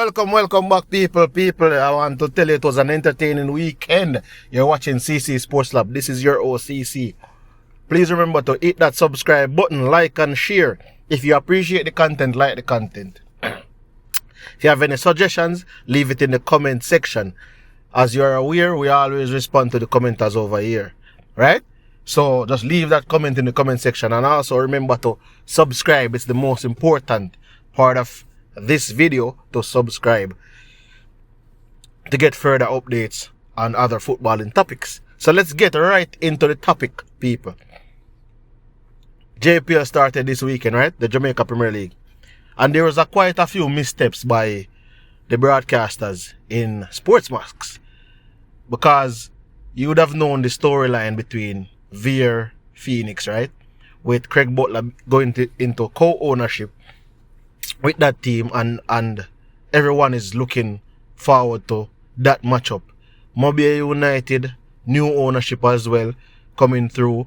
welcome back, people. I want to tell you it was an entertaining weekend. You're watching CC Sports Lab. This is your OCC. Please remember to hit that subscribe button, like and share. If you appreciate the content, like the content. If you have any suggestions, leave it in the comment section. As you are aware, we always respond to the commenters over here, right? So just leave that comment in the comment section, and also remember to subscribe. It's the most important part of this video, to subscribe to get further updates on other footballing topics. So let's get right into the topic, people. JPL started this weekend, right? The Jamaica Premier League. And there was quite a few missteps by the broadcasters in sports masks, because you would have known the storyline between Veer Phoenix, right? With Craig Butler going into co-ownership with that team, and everyone is looking forward to that matchup. Mobile United, new ownership as well coming through,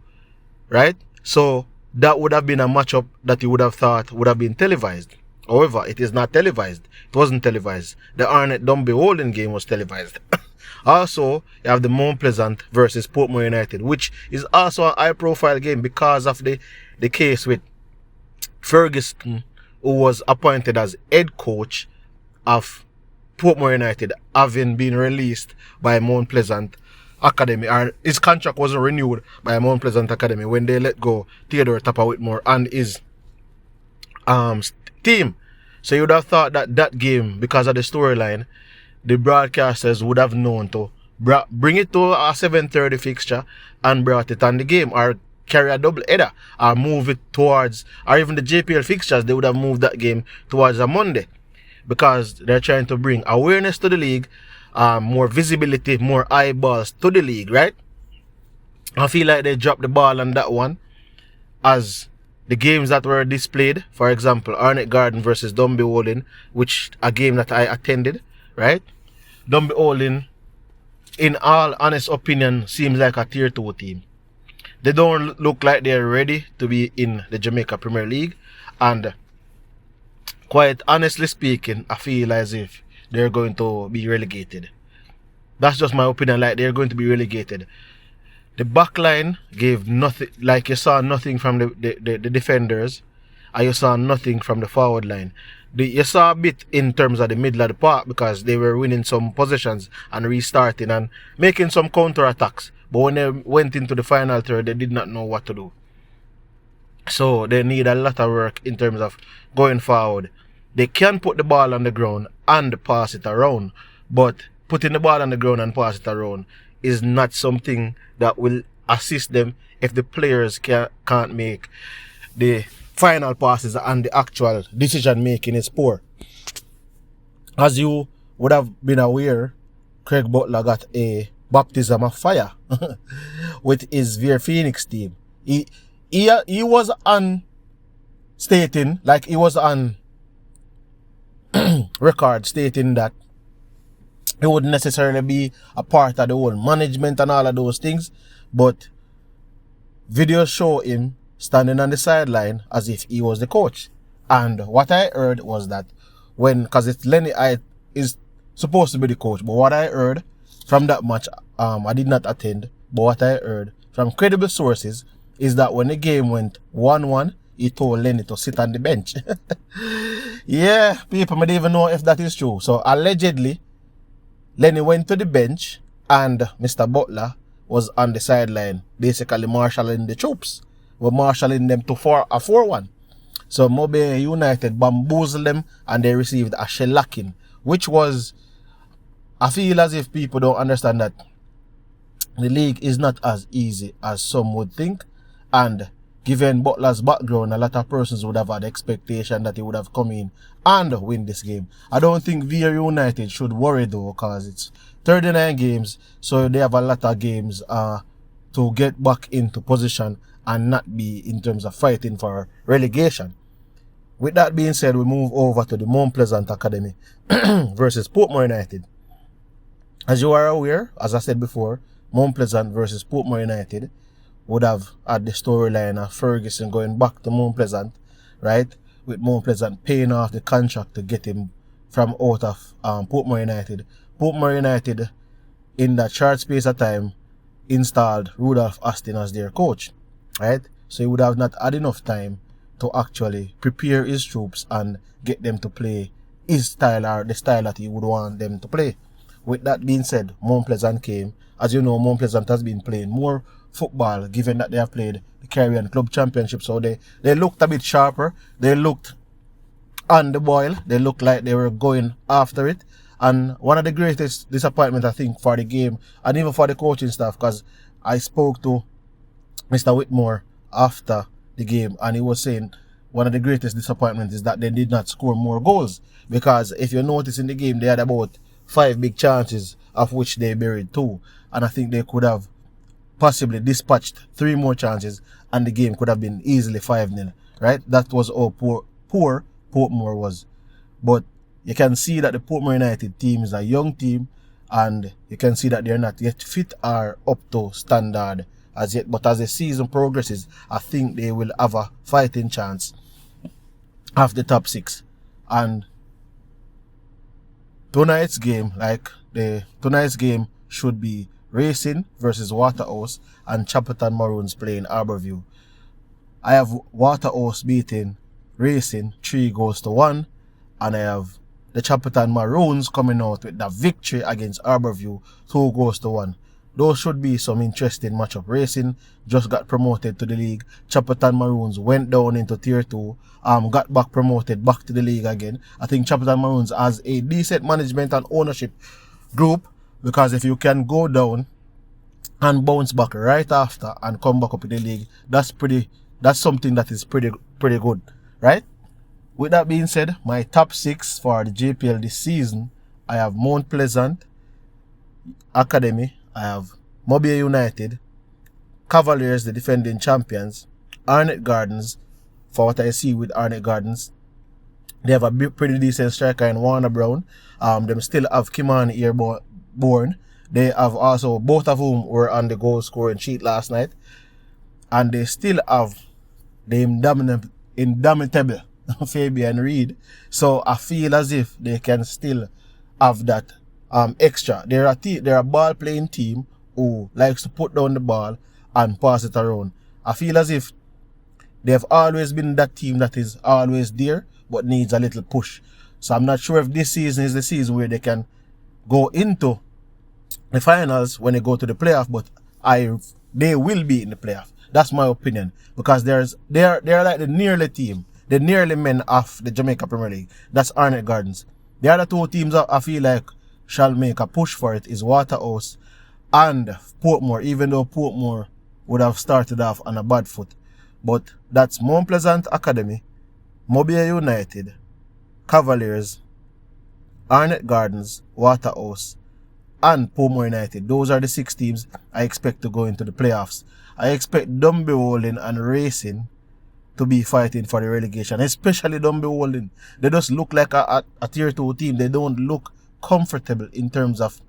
right? So that would have been a matchup that you would have thought would have been televised. However, it is not televised. It wasn't televised. The Arnett Gardens game was televised. Also, you have the Mount Pleasant versus Portmore United, which is also a high-profile game because of the case with Ferguson, who was appointed as head coach of Portmore United, having been released by Mount Pleasant Academy, or his contract wasn't renewed by Mount Pleasant Academy when they let go Theodore Tapper-Whitmore and his team. So you would have thought that that game, because of the storyline, the broadcasters would have known to bring it to a 7:30 fixture and brought it on the game, or carry a double header, or move it towards, or even the JPL fixtures, they would have moved that game towards a Monday, because they're trying to bring awareness to the league, more visibility, more eyeballs to the league, right? I feel like they dropped the ball on that one, as the games that were displayed, for example, Arnett Gardens versus Molynes, which a game that I attended, right? Molynes, in all honest opinion, seems like a tier 2 team. They don't look like they're ready to be in the Jamaica Premier League, and quite honestly speaking, I feel as if they're going to be relegated. That's just my opinion, like they're going to be relegated. The back line gave nothing, like you saw nothing from the defenders, and you saw nothing from the forward line. You saw a bit in terms of the middle of the park, because they were winning some possessions and restarting and making some counter attacks. But when they went into the final third, they did not know what to do. So they need a lot of work in terms of going forward. They can put the ball on the ground and pass it around, but putting the ball on the ground and pass it around is not something that will assist them if the players can't make the final passes and the actual decision making is poor. As you would have been aware, Craig Butler got a baptism of fire with his Veer Phoenix team. He was on stating, like he was on record stating that he wouldn't necessarily be a part of the whole management and all of those things, but videos show him standing on the sideline as if he was the coach. And what I heard was that because it's Lenny is supposed to be the coach, but what I heard from that match, I did not attend, but what I heard from credible sources is that when the game went 1-1, he told Lenny to sit on the bench. Yeah, people may even know if that is true. So allegedly, Lenny went to the bench and Mr. Butler was on the sideline, basically marshalling the troops. We're marshalling them to a 4-1. So Mobile United bamboozled them and they received a shellacking, which was, I feel as if people don't understand that the league is not as easy as some would think. And given Butler's background, a lot of persons would have had expectation that he would have come in and win this game. I don't think Veer United should worry though, because it's 39 games, so they have a lot of games to get back into position and not be in terms of fighting for relegation. With that being said, we move over to the Mount Pleasant Academy versus Portmore United. As you are aware, as I said before, Mount Pleasant versus Portmore United would have had the storyline of Ferguson going back to Mount Pleasant, right? With Mount Pleasant paying off the contract to get him from out of Portmore United. Portmore United, in that short space of time, installed Rudolph Austin as their coach, right? So he would have not had enough time to actually prepare his troops and get them to play his style or the style that he would want them to play. With that being said, Mount Pleasant came. As you know, Mount Pleasant has been playing more football, given that they have played the Caribbean Club Championship. So they looked a bit sharper. They looked on the boil. They looked like they were going after it. And one of the greatest disappointments, I think, for the game and even for the coaching staff, because I spoke to Mr. Whitmore after the game, and he was saying one of the greatest disappointments is that they did not score more goals. Because if you notice in the game, they had about 5 big chances, of which they buried 2. And I think they could have possibly dispatched 3 more chances, and the game could have been easily 5-0. Right? That was how poor Portmore was. But you can see that the Portmore United team is a young team, and you can see that they're not yet fit or up to standard as yet. But as the season progresses, I think they will have a fighting chance of the top 6. And tonight's game should be Racing versus Waterhouse, and Chapelton Maroons playing Arborview. I have Waterhouse beating Racing 3-1, and I have the Chapelton Maroons coming out with the victory against Arborview 2-1. Those should be some interesting matchup. Racing just got promoted to the league. Chapelton Maroons went down into Tier 2, got back promoted back to the league again. I think Chapelton Maroons has a decent management and ownership group, because if you can go down and bounce back right after and come back up in the league, that's something that is pretty good, right? With that being said, my top 6 for the JPL this season, I have Mount Pleasant Academy, I have Mobile United, Cavaliers, the defending champions, Arnett Gardens. For what I see with Arnett Gardens, they have a pretty decent striker in Warner Brown. Them still have Kimani Airborne. They have also, both of whom were on the goal scoring sheet last night. And they still have the indomitable Fabian Reed. So I feel as if they can still have that extra. They're a ball playing team who likes to put down the ball and pass it around. I feel as if they've always been that team that is always there but needs a little push. So I'm not sure if this season is the season where they can go into the finals when they go to the playoff, but they will be in the playoff. That's my opinion, because they're like the nearly team, the nearly men of the Jamaica Premier League. That's Arnett Gardens. The other 2 teams I feel like shall make a push for it is Waterhouse and Portmore, even though Portmore would have started off on a bad foot. But that's Mount Pleasant Academy, Mobile United, Cavaliers, Arnett Gardens, Waterhouse, and Portmore United. Those are the 6 teams I expect to go into the playoffs. I expect Dumby and Racing to be fighting for the relegation, especially Dumby. They just look like a Tier 2 team. They don't look comfortable in terms of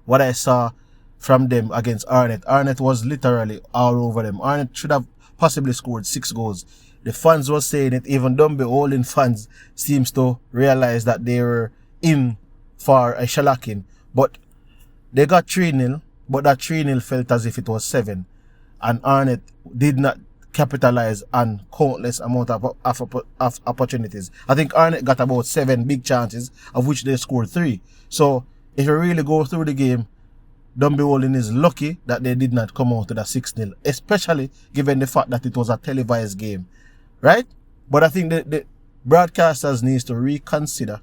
what I saw from them against Arnett. Arnett was literally all over them. Arnett should have possibly scored 6 goals. The fans were saying it. Even Dumby fans seems to realize that they were in for a shellacking. But they got 3-0, but that 3-0 felt as if it was 7. And Arnett did not capitalize on countless amount of opportunities. I think Arnett got about 7 big chances, of which they scored 3. So if you really go through the game, Dumby is lucky that they did not come out to the 6-0, especially given the fact that it was a televised game, right? But I think the broadcasters needs to reconsider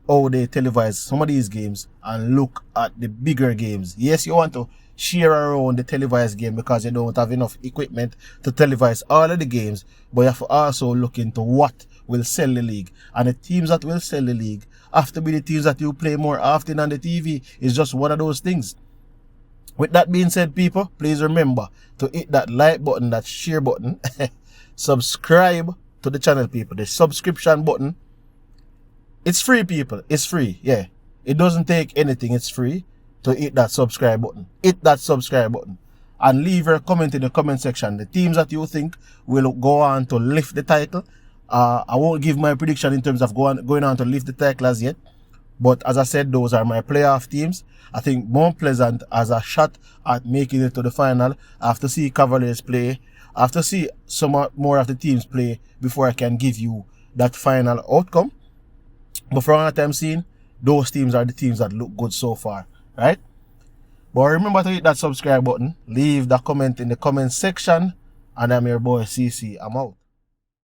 how they televise some of these games and look at the bigger games. Yes, you want to share around the televised game because you don't have enough equipment to televise all of the games, but you have to also look into what will sell the league. And the teams that will sell the league have to be the teams that you play more often on the TV. It's just one of those things. With that being said, people, please remember to hit that like button, that share button, subscribe to the channel, people. The subscription button, it's free, people. It's free. Yeah. It doesn't take anything. It's free to hit that subscribe button. Hit that subscribe button. And leave your comment in the comment section. The teams that you think will go on to lift the title I won't give my prediction in terms of going on to lift the title as yet. But as I said, those are my playoff teams. I think Mount Pleasant has a shot at making it to the final. I have to see Cavaliers play. I have to see some more of the teams play before I can give you that final outcome. But from what I'm seeing, those teams are the teams that look good so far, right? But remember to hit that subscribe button, leave the comment in the comment section, and I'm your boy CC. I'm out.